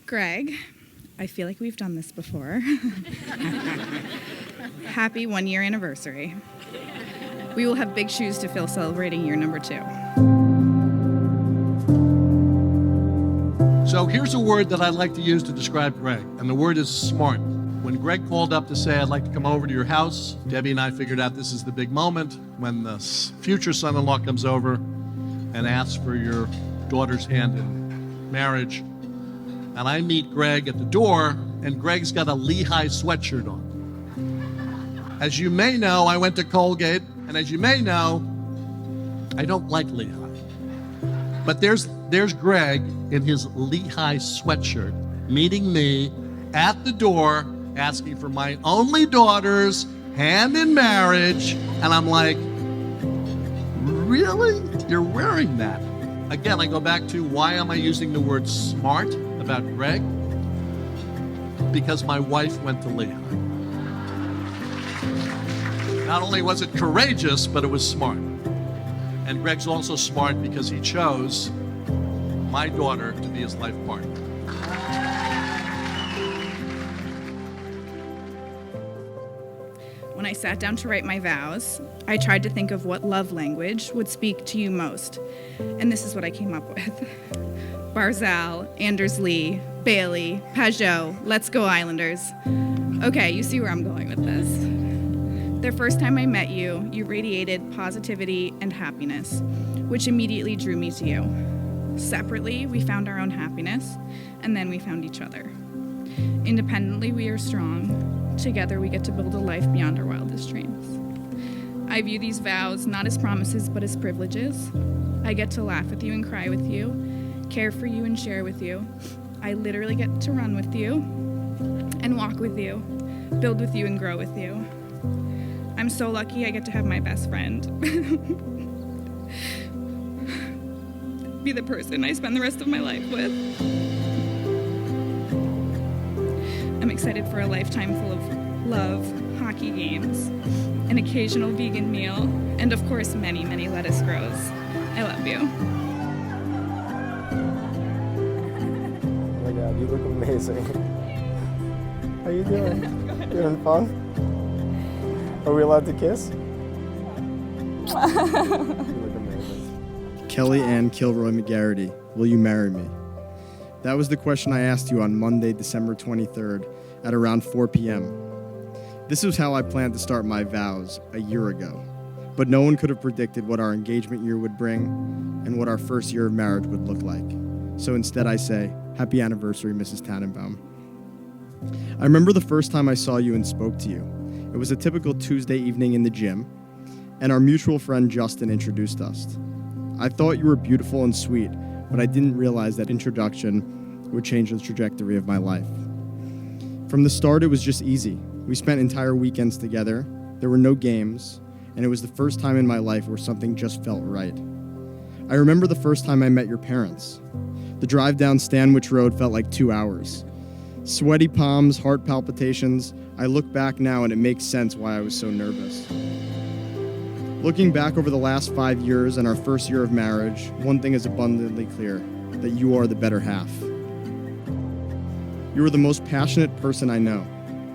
Greg, I feel like we've done this before. Happy 1-year anniversary. We will have big shoes to fill celebrating year number 2. So here's a word that I'd like to use to describe Greg, and the word is smart. When Greg called up to say, I'd like to come over to your house, Debbie and I figured out this is the big moment when the future son-in-law comes over and asks for your daughter's hand in marriage. And I meet Greg at the door, and Greg's got a Lehigh sweatshirt on. As you may know, I went to Colgate, and as you may know, I don't like Lehigh. But there's Greg in his Lehigh sweatshirt meeting me at the door, asking for my only daughter's hand in marriage, and I'm like, really? You're wearing that? Again, I go back to why am I using the word smart about Greg? Because my wife went to Lehigh. Not only was it courageous, but it was smart. And Greg's also smart because he chose my daughter to be his life partner. When I sat down to write my vows, I tried to think of what love language would speak to you most. And this is what I came up with. Barzal, Anders Lee, Bailey, Pajot, Let's Go Islanders. Okay, you see where I'm going with this. The first time I met you, you radiated positivity and happiness, which immediately drew me to you. Separately, we found our own happiness, and then we found each other. Independently, we are strong. Together, we get to build a life beyond our wildest dreams. I view these vows not as promises, but as privileges. I get to laugh with you and cry with you, care for you and share with you. I literally get to run with you and walk with you, build with you and grow with you. I'm so lucky I get to have my best friend. Be the person I spend the rest of my life with. I'm excited for a lifetime full of love, hockey games, an occasional vegan meal, and of course many, many lettuce grows. I love you. Oh my God, you look amazing. How you doing? You having fun? Are we allowed to kiss? You look amazing. Kelly Ann Kilroy McGarity, will you marry me? That was the question I asked you on Monday, December 23rd at around 4 p.m. This was how I planned to start my vows a year ago, but no one could have predicted what our engagement year would bring and what our first year of marriage would look like. So instead I say, happy anniversary, Mrs. Tannenbaum. I remember the first time I saw you and spoke to you. It was a typical Tuesday evening in the gym, and our mutual friend Justin introduced us. I thought you were beautiful and sweet, but I didn't realize that introduction would change the trajectory of my life. From the start, it was just easy. We spent entire weekends together, there were no games, and it was the first time in my life where something just felt right. I remember the first time I met your parents. The drive down Stanwich Road felt like 2 hours. Sweaty palms, heart palpitations. I look back now and it makes sense why I was so nervous. Looking back over the last 5 years and our first year of marriage, one thing is abundantly clear, that you are the better half. You are the most passionate person I know,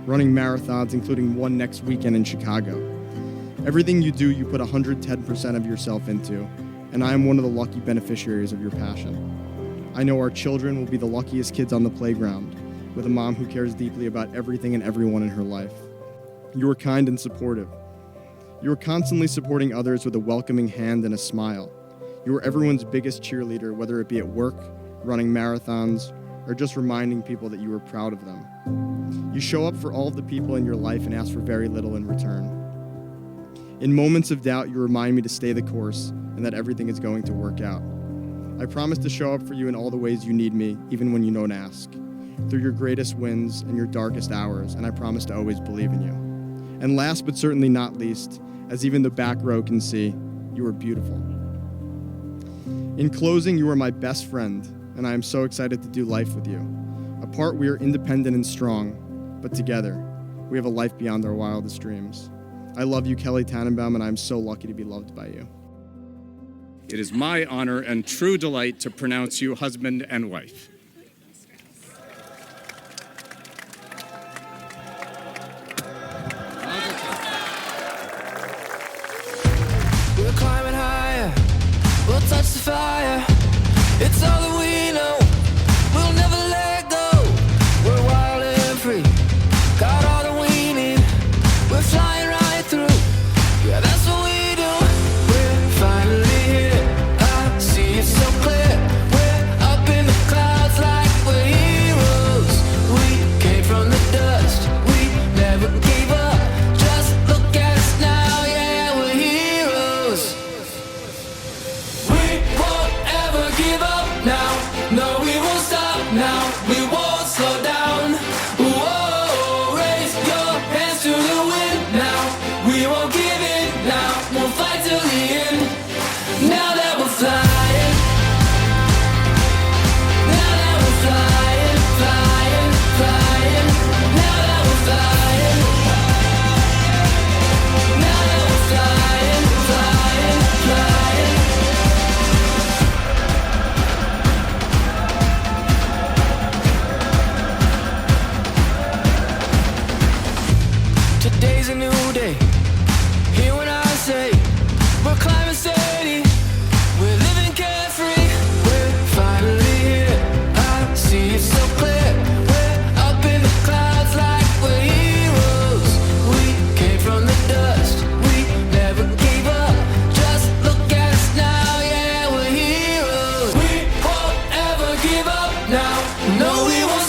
running marathons, including one next weekend in Chicago. Everything you do, you put 110% of yourself into, and I am one of the lucky beneficiaries of your passion. I know our children will be the luckiest kids on the playground, with a mom who cares deeply about everything and everyone in her life. You are kind and supportive. You are constantly supporting others with a welcoming hand and a smile. You are everyone's biggest cheerleader, whether it be at work, running marathons, or just reminding people that you are proud of them. You show up for all of the people in your life and ask for very little in return. In moments of doubt, you remind me to stay the course and that everything is going to work out. I promise to show up for you in all the ways you need me, even when you don't ask, through your greatest wins and your darkest hours, and I promise to always believe in you. And last but certainly not least, as even the back row can see, you are beautiful. In closing, you are my best friend, and I am so excited to do life with you. Apart, we are independent and strong, but together, we have a life beyond our wildest dreams. I love you, Kelly Tannenbaum, and I am so lucky to be loved by you. It is my honor and true delight to pronounce you husband and wife. touch the fire. It's all that we know. We'll never let go. We're wild and free. Got all that we need. We're flying right through. Yeah, that's what we do. We're finally here. I see it so clear. We're up in the clouds like we're heroes. We came from the dust. We never gave up. Just look at us now. Yeah, we're heroes. We won't ever give up now. No, we won't stop now. We won't slow down. Whoa, raise your hands to the wind now. We won't give in now. We'll fight till the end. Now that we're flying. Now that we're flying, flying, flying. Now that we're flying. Now that we're flying, flying, flying. Today's a new day. Hear what I say. We're climbing steady. We're living carefree. We're finally here. I see it so clear. We're up in the clouds like we're heroes. We came from the dust. We never gave up. Just look at us now. Yeah, we're heroes. We won't ever give up now. No, we won't